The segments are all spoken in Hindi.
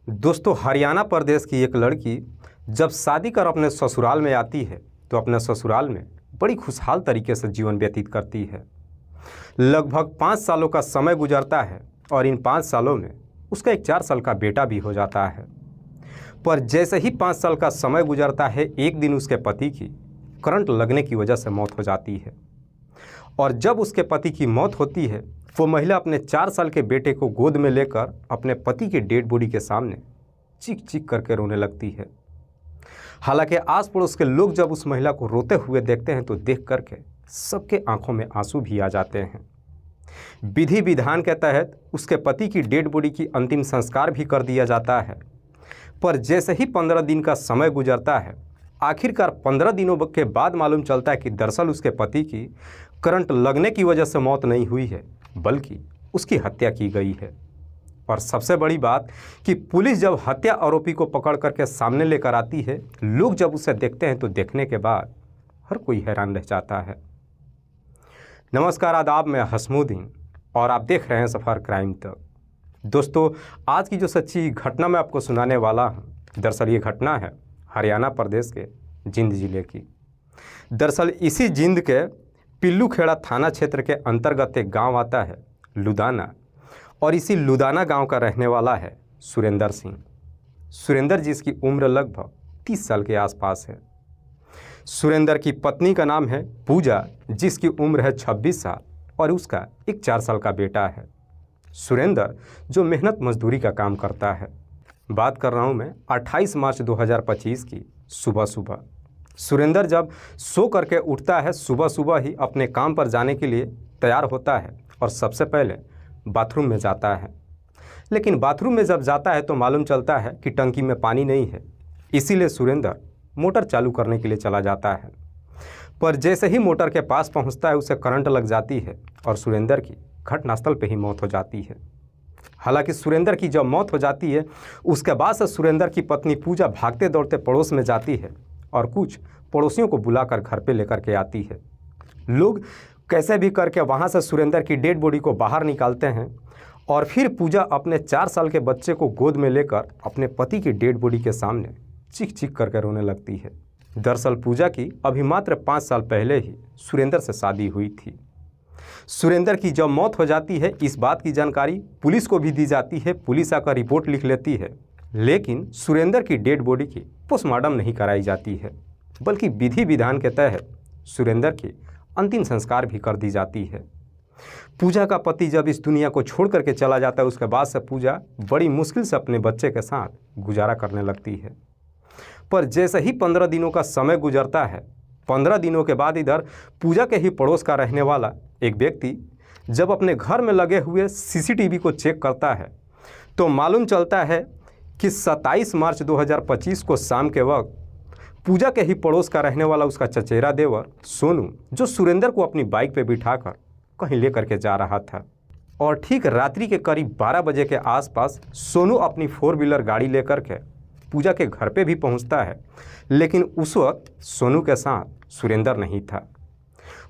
दोस्तों, हरियाणा प्रदेश की एक लड़की जब शादी कर अपने ससुराल में आती है तो अपने ससुराल में बड़ी खुशहाल तरीके से जीवन व्यतीत करती है। लगभग 5 सालों का समय गुजरता है और इन 5 सालों में उसका एक 4 साल का बेटा भी हो जाता है। पर जैसे ही 5 साल का समय गुजरता है, एक दिन उसके पति की करंट लगने की वजह से मौत हो जाती है। और जब उसके पति की मौत होती है, वो महिला अपने 4 साल के बेटे को गोद में लेकर अपने पति की डेड बॉडी के सामने चीख चीख करके रोने लगती है। हालांकि आस पड़ोस के लोग जब उस महिला को रोते हुए देखते हैं तो देख करके सबके आंखों में आंसू भी आ जाते हैं। विधि विधान के तहत उसके पति की डेड बॉडी की अंतिम संस्कार भी कर दिया जाता है। पर जैसे ही 15 दिन का समय गुजरता है, आखिरकार 15 दिनों के बाद मालूम चलता है कि दरअसल उसके पति की करंट लगने की वजह से मौत नहीं हुई है, बल्कि उसकी हत्या की गई है। और सबसे बड़ी बात कि पुलिस जब हत्या आरोपी को पकड़ करके सामने लेकर आती है, लोग जब उसे देखते हैं तो देखने के बाद हर कोई हैरान रह जाता है। नमस्कार, आदाब, मैं हसमुद्दीन और आप देख रहे हैं सफ़र क्राइम तक। दोस्तों, आज की जो सच्ची घटना मैं आपको सुनाने वाला हूँ, दरअसल ये घटना है हरियाणा प्रदेश के जिंद ज़िले की। दरअसल इसी जिंद के पिल्लूखेड़ा थाना क्षेत्र के अंतर्गत एक गांव आता है लुदाना, और इसी लुदाना गांव का रहने वाला है सुरेंद्र सिंह। सुरेंद्र जिसकी उम्र लगभग 30 साल के आसपास है। सुरेंद्र की पत्नी का नाम है पूजा, जिसकी उम्र है 26 साल और उसका एक 4 साल का बेटा है। सुरेंद्र जो मेहनत मजदूरी का काम करता है। बात कर रहा हूँ मैं 28 मार्च 2025 की सुबह। सुरेंद्र जब सो करके उठता है, सुबह सुबह ही अपने काम पर जाने के लिए तैयार होता है और सबसे पहले बाथरूम में जाता है। लेकिन बाथरूम में जब जाता है तो मालूम चलता है कि टंकी में पानी नहीं है, इसीलिए सुरेंद्र मोटर चालू करने के लिए चला जाता है। पर जैसे ही मोटर के पास पहुंचता है, उसे करंट लग जाती है और सुरेंद्र की घटनास्थल पर ही मौत हो जाती है। हालांकि सुरेंद्र की जब मौत हो जाती है, उसके बाद से सुरेंद्र की पत्नी पूजा भागते दौड़ते पड़ोस में जाती है और कुछ पड़ोसियों को बुलाकर घर पे लेकर के आती है। लोग कैसे भी करके वहाँ से सुरेंद्र की डेड बॉडी को बाहर निकालते हैं और फिर पूजा अपने 4 साल के बच्चे को गोद में लेकर अपने पति की डेड बॉडी के सामने चीख चीख करके रोने लगती है। दरअसल पूजा की अभी मात्र 5 साल पहले ही सुरेंद्र से शादी हुई थी। सुरेंद्र की जब मौत हो जाती है, इस बात की जानकारी पुलिस को भी दी जाती है। पुलिस आकर रिपोर्ट लिख लेती है, लेकिन सुरेंद्र की डेड बॉडी की पोस्टमार्टम नहीं कराई जाती है, बल्कि विधि विधान के तहत सुरेंद्र की अंतिम संस्कार भी कर दी जाती है। पूजा का पति जब इस दुनिया को छोड़ करके चला जाता है, उसके बाद से पूजा बड़ी मुश्किल से अपने बच्चे के साथ गुजारा करने लगती है। पर जैसे ही 15 दिनों का समय गुजरता है, 15 दिनों के बाद इधर पूजा के ही पड़ोस का रहने वाला एक व्यक्ति जब अपने घर में लगे हुए CCTV को चेक करता है तो मालूम चलता है कि 27 मार्च 2025 को शाम के वक्त पूजा के ही पड़ोस का रहने वाला उसका चचेरा देवर सोनू, जो सुरेंद्र को अपनी बाइक पे बिठाकर कहीं लेकर के जा रहा था। और ठीक रात्रि के करीब 12 बजे के आसपास सोनू अपनी 4 व्हीलर गाड़ी लेकर के पूजा के घर पे भी पहुंचता है, लेकिन उस वक्त सोनू के साथ सुरेंद्र नहीं था।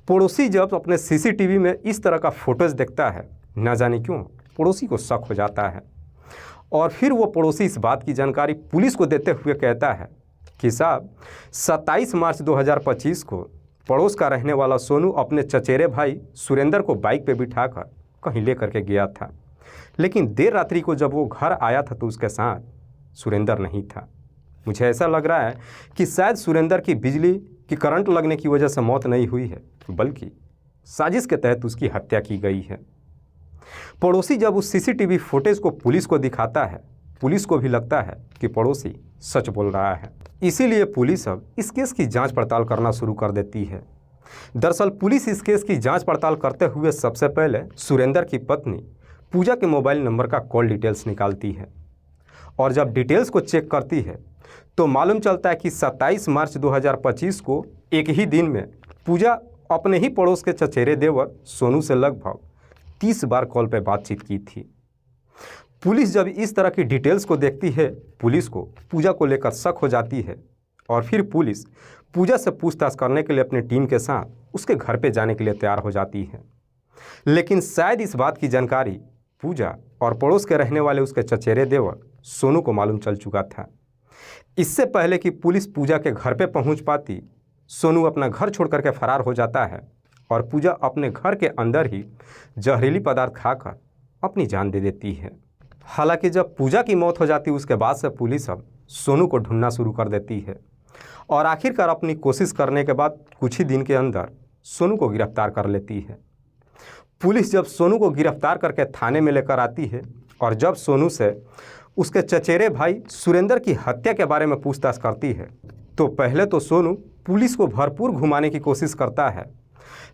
पड़ोसी जब अपने CCTV में इस तरह का फोटोज देखता है, न जाने क्यों पड़ोसी को शक हो जाता है और फिर वो पड़ोसी इस बात की जानकारी पुलिस को देते हुए कहता है कि साहब, 27 मार्च 2025 को पड़ोस का रहने वाला सोनू अपने चचेरे भाई सुरेंद्र को बाइक पे बिठाकर कहीं लेकर के गया था, लेकिन देर रात्रि को जब वो घर आया था तो उसके साथ सुरेंद्र नहीं था। मुझे ऐसा लग रहा है कि शायद सुरेंद्र की बिजली की करंट लगने की वजह से मौत नहीं हुई है, बल्कि साजिश के तहत उसकी हत्या की गई है। पड़ोसी जब उस CCTV फुटेज को पुलिस को दिखाता है, पुलिस को भी लगता है कि पड़ोसी सच बोल रहा है, इसीलिए पुलिस अब इस केस की जांच पड़ताल करना शुरू कर देती है। दरअसल पुलिस इस केस की जांच पड़ताल करते हुए सबसे पहले सुरेंद्र की पत्नी पूजा के मोबाइल नंबर का कॉल डिटेल्स निकालती है और जब डिटेल्स को चेक करती है तो मालूम चलता है कि 27 मार्च 2025 को एक ही दिन में पूजा अपने ही पड़ोस के चचेरे देवर सोनू से लगभग 30 बार कॉल पर बातचीत की थी। पुलिस जब इस तरह की डिटेल्स को देखती है, पुलिस को पूजा को लेकर शक हो जाती है और फिर पुलिस पूजा से पूछताछ करने के लिए अपनी टीम के साथ उसके घर पे जाने के लिए तैयार हो जाती है। लेकिन शायद इस बात की जानकारी पूजा और पड़ोस के रहने वाले उसके चचेरे देवर सोनू को मालूम चल चुका था। इससे पहले कि पुलिस पूजा के घर पे पहुंच पाती, सोनू अपना घर छोड़ करके फरार हो जाता है और पूजा अपने घर के अंदर ही जहरीली पदार्थ खाकर अपनी जान दे देती है। हालांकि जब पूजा की मौत हो जाती उसके बाद से पुलिस अब सोनू को ढूंढना शुरू कर देती है और आखिरकार अपनी कोशिश करने के बाद कुछ ही दिन के अंदर सोनू को गिरफ्तार कर लेती है। पुलिस जब सोनू को गिरफ्तार करके थाने में लेकर आती है और जब सोनू से उसके चचेरे भाई सुरेंद्र की हत्या के बारे में पूछताछ करती है तो पहले तो सोनू पुलिस को भरपूर घुमाने की कोशिश करता है,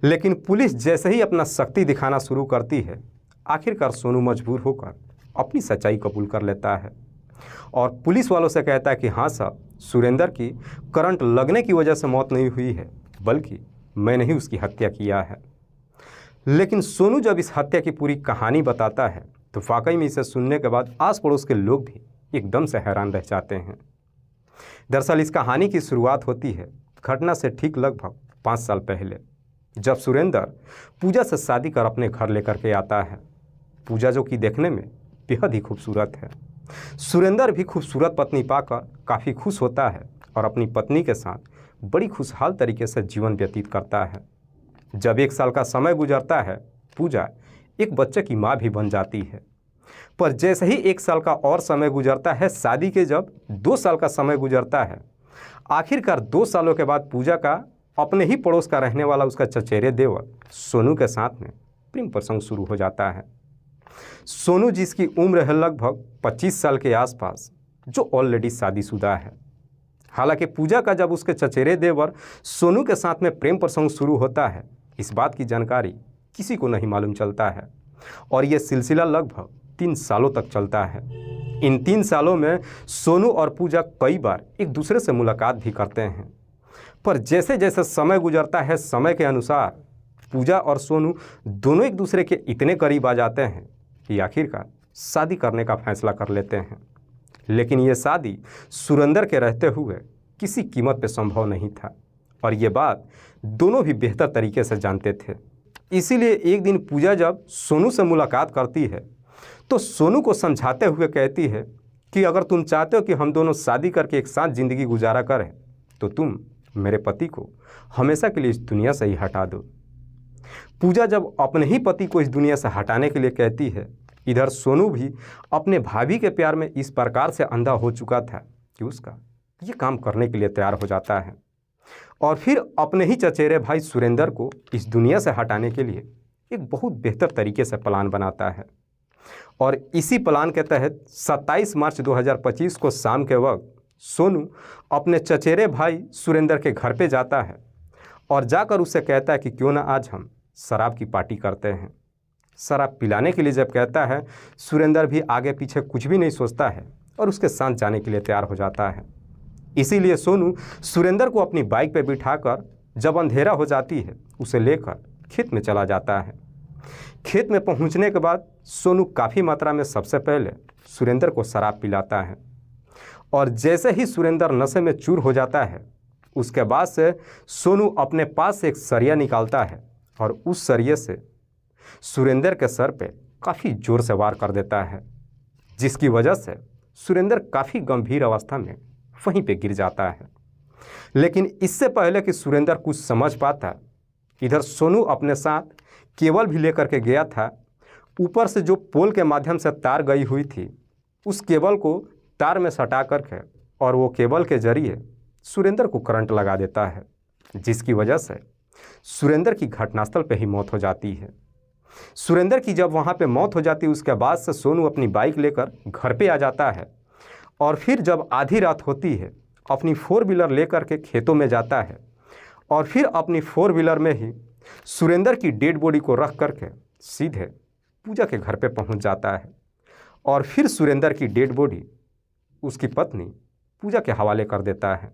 लेकिन पुलिस जैसे ही अपना शक्ति दिखाना शुरू करती है आखिरकार सोनू मजबूर होकर अपनी सच्चाई कबूल कर लेता है और पुलिस वालों से कहता है कि हाँ साहब, सुरेंद्र की करंट लगने की वजह से मौत नहीं हुई है, बल्कि मैंने ही उसकी हत्या किया है। लेकिन सोनू जब इस हत्या की पूरी कहानी बताता है तो वाकई में इसे सुनने के बाद आस पड़ोस के लोग भी एकदम से हैरान रह जाते हैं। दरअसल इस कहानी की शुरुआत होती है घटना से ठीक लगभग 5 साल पहले, जब सुरेंद्र पूजा से शादी कर अपने घर लेकर के आता है। पूजा जो कि देखने में बेहद ही खूबसूरत है। सुरेंद्र भी खूबसूरत पत्नी पाकर काफ़ी खुश होता है और अपनी पत्नी के साथ बड़ी खुशहाल तरीके से जीवन व्यतीत करता है। जब 1 साल का समय गुजरता है, पूजा एक बच्चे की माँ भी बन जाती है। पर जैसे ही 1 साल का और समय गुजरता है, शादी के जब 2 साल का समय गुजरता है, आखिरकार 2 सालों के बाद पूजा का अपने ही पड़ोस का रहने वाला उसका चचेरे देवर सोनू के साथ में प्रेम प्रसंग शुरू हो जाता है। सोनू जिसकी उम्र है लगभग 25 साल के आसपास, जो ऑलरेडी शादीशुदा है। हालांकि पूजा का जब उसके चचेरे देवर सोनू के साथ में प्रेम प्रसंग शुरू होता है, इस बात की जानकारी किसी को नहीं मालूम चलता है और ये सिलसिला लगभग 3 सालों तक चलता है। इन 3 सालों में सोनू और पूजा कई बार एक दूसरे से मुलाकात भी करते हैं, पर जैसे जैसे समय गुजरता है, समय के अनुसार पूजा और सोनू दोनों एक दूसरे के इतने करीब आ जाते हैं कि आखिरकार शादी करने का फैसला कर लेते हैं। लेकिन ये शादी सुरेंद्र के रहते हुए किसी कीमत पे संभव नहीं था और ये बात दोनों भी बेहतर तरीके से जानते थे। इसीलिए एक दिन पूजा जब सोनू से मुलाकात करती है तो सोनू को समझाते हुए कहती है कि अगर तुम चाहते हो कि हम दोनों शादी करके एक साथ ज़िंदगी गुजारा करें तो तुम मेरे पति को हमेशा के लिए इस दुनिया से ही हटा दो। पूजा जब अपने ही पति को इस दुनिया से हटाने के लिए कहती है, इधर सोनू भी अपने भाभी के प्यार में इस प्रकार से अंधा हो चुका था कि उसका ये काम करने के लिए तैयार हो जाता है और फिर अपने ही चचेरे भाई सुरेंद्र को इस दुनिया से हटाने के लिए एक बहुत बेहतर तरीके से प्लान बनाता है। और इसी प्लान के तहत 27 मार्च 2025 को शाम के वक्त सोनू अपने चचेरे भाई सुरेंद्र के घर पे जाता है और जाकर उससे कहता है कि क्यों ना आज हम शराब की पार्टी करते हैं। शराब पिलाने के लिए जब कहता है, सुरेंद्र भी आगे पीछे कुछ भी नहीं सोचता है और उसके साथ जाने के लिए तैयार हो जाता है। इसीलिए सोनू सुरेंद्र को अपनी बाइक पे बिठाकर जब अंधेरा हो जाती है उसे लेकर खेत में चला जाता है। खेत में पहुंचने के बाद सोनू काफ़ी मात्रा में सबसे पहले सुरेंद्र को शराब पिलाता है और जैसे ही सुरेंद्र नशे में चूर हो जाता है उसके बाद से सोनू अपने पास से एक सरिया निकालता है और उस सरिये से सुरेंद्र के सर पे काफ़ी ज़ोर से वार कर देता है, जिसकी वजह से सुरेंद्र काफ़ी गंभीर अवस्था में वहीं पे गिर जाता है। लेकिन इससे पहले कि सुरेंद्र कुछ समझ पाता, इधर सोनू अपने साथ केबल भी लेकर के गया था। ऊपर से जो पोल के माध्यम से तार गई हुई थी उस केबल को तार में सटा करके और वो केबल के जरिए सुरेंद्र को करंट लगा देता है, जिसकी वजह से सुरेंद्र की घटनास्थल पे ही मौत हो जाती है। सुरेंद्र की जब वहाँ पे मौत हो जाती है उसके बाद से सोनू अपनी बाइक लेकर घर पे आ जाता है और फिर जब आधी रात होती है अपनी 4 व्हीलर लेकर के खेतों में जाता है और फिर अपनी 4 व्हीलर में ही सुरेंद्र की डेड बॉडी को रख करके सीधे पूजा के घर पे पहुंच जाता है और फिर सुरेंद्र की डेड बॉडी उसकी पत्नी पूजा के हवाले कर देता है।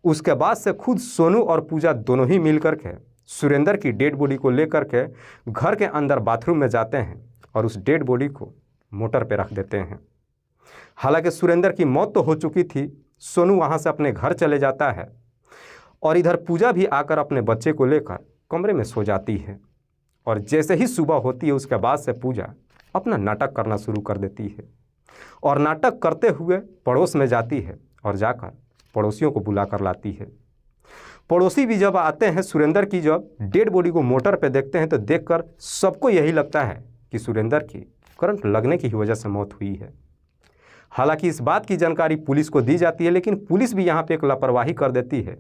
उसके बाद से खुद सोनू और पूजा दोनों ही मिल करके सुरेंद्र की डेड बॉडी को लेकर के घर के अंदर बाथरूम में जाते हैं और उस डेड बॉडी को मोटर पे रख देते हैं। हालांकि सुरेंद्र की मौत तो हो चुकी थी, सोनू वहाँ से अपने घर चले जाता है और इधर पूजा भी आकर अपने बच्चे को लेकर कमरे में सो जाती है और जैसे ही सुबह होती है उसके बाद से पूजा अपना नाटक करना शुरू कर देती है और नाटक करते हुए पड़ोस में जाती है और जाकर पड़ोसियों को बुला कर लाती है। पड़ोसी भी जब आते हैं सुरेंद्र की जब डेड बॉडी को मोटर पे देखते हैं तो देखकर सबको यही लगता है कि सुरेंद्र की करंट लगने की ही वजह से मौत हुई है। हालांकि इस बात की जानकारी पुलिस को दी जाती है, लेकिन पुलिस भी यहाँ पे एक लापरवाही कर देती है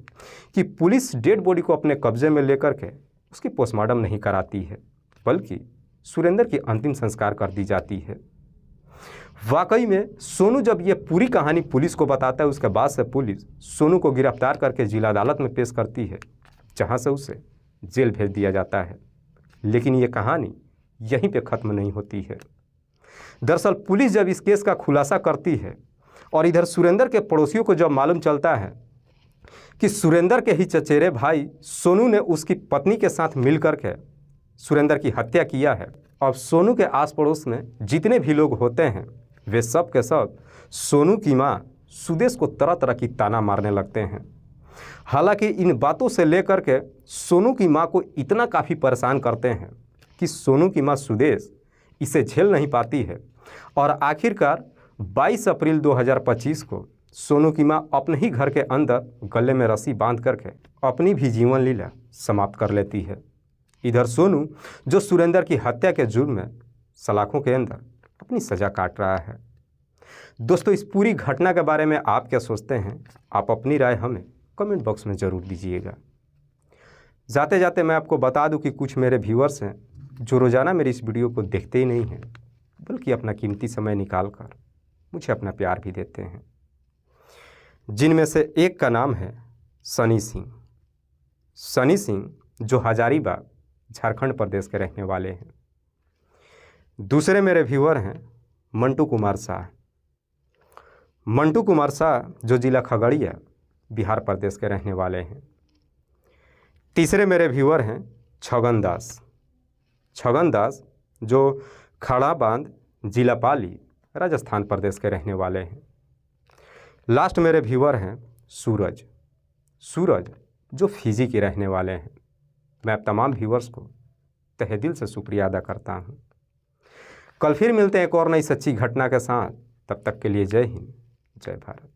कि पुलिस डेड बॉडी को अपने कब्जे में लेकर के उसकी पोस्टमार्टम नहीं कराती है, बल्कि सुरेंद्र की अंतिम संस्कार कर दी जाती है। वाकई में सोनू जब ये पूरी कहानी पुलिस को बताता है, उसके बाद से पुलिस सोनू को गिरफ्तार करके जिला अदालत में पेश करती है, जहाँ से उसे जेल भेज दिया जाता है। लेकिन ये कहानी यहीं पे ख़त्म नहीं होती है। दरअसल पुलिस जब इस केस का खुलासा करती है और इधर सुरेंद्र के पड़ोसियों को जब मालूम चलता है कि सुरेंद्र के ही चचेरे भाई सोनू ने उसकी पत्नी के साथ मिलकर के सुरेंद्र की हत्या किया है, अब सोनू के आस पड़ोस में जितने भी लोग होते हैं वे सब के सब सोनू की मां सुदेश को तरह तरह की ताना मारने लगते हैं। हालांकि इन बातों से लेकर के सोनू की मां को इतना काफ़ी परेशान करते हैं कि सोनू की मां सुदेश इसे झेल नहीं पाती है और आखिरकार 22 अप्रैल 2025 को सोनू की मां अपने ही घर के अंदर गले में रस्सी बांध करके अपनी भी जीवन लीला समाप्त कर लेती है। इधर सोनू जो सुरेंद्र की हत्या के जुर्म में सलाखों के अंदर अपनी सज़ा काट रहा है। दोस्तों, इस पूरी घटना के बारे में आप क्या सोचते हैं? आप अपनी राय हमें कमेंट बॉक्स में ज़रूर दीजिएगा। जाते जाते मैं आपको बता दूं कि कुछ मेरे व्यूअर्स हैं जो रोज़ाना मेरी इस वीडियो को देखते ही नहीं हैं, बल्कि अपना कीमती समय निकाल कर मुझे अपना प्यार भी देते हैं, जिनमें से एक का नाम है सनी सिंह। सनी सिंह जो हजारीबाग झारखंड प्रदेश के रहने वाले हैं। दूसरे मेरे व्यूअर हैं मंटू कुमार शाह। मंटू कुमार शाह जो जिला खगड़िया बिहार प्रदेश के रहने वाले हैं। तीसरे मेरे व्यूअर हैं छगन दास। छगन दास जो खड़ा बांध जिला पाली राजस्थान प्रदेश के रहने वाले हैं। लास्ट मेरे व्यूअर हैं सूरज। सूरज जो फिजी के रहने वाले हैं। मैं आप तमाम व्यूअर्स को तहे दिल से शुक्रिया अदा करता हूँ। कल फिर मिलते हैं एक और नई सच्ची घटना के साथ। तब तक के लिए जय हिंद, जय भारत।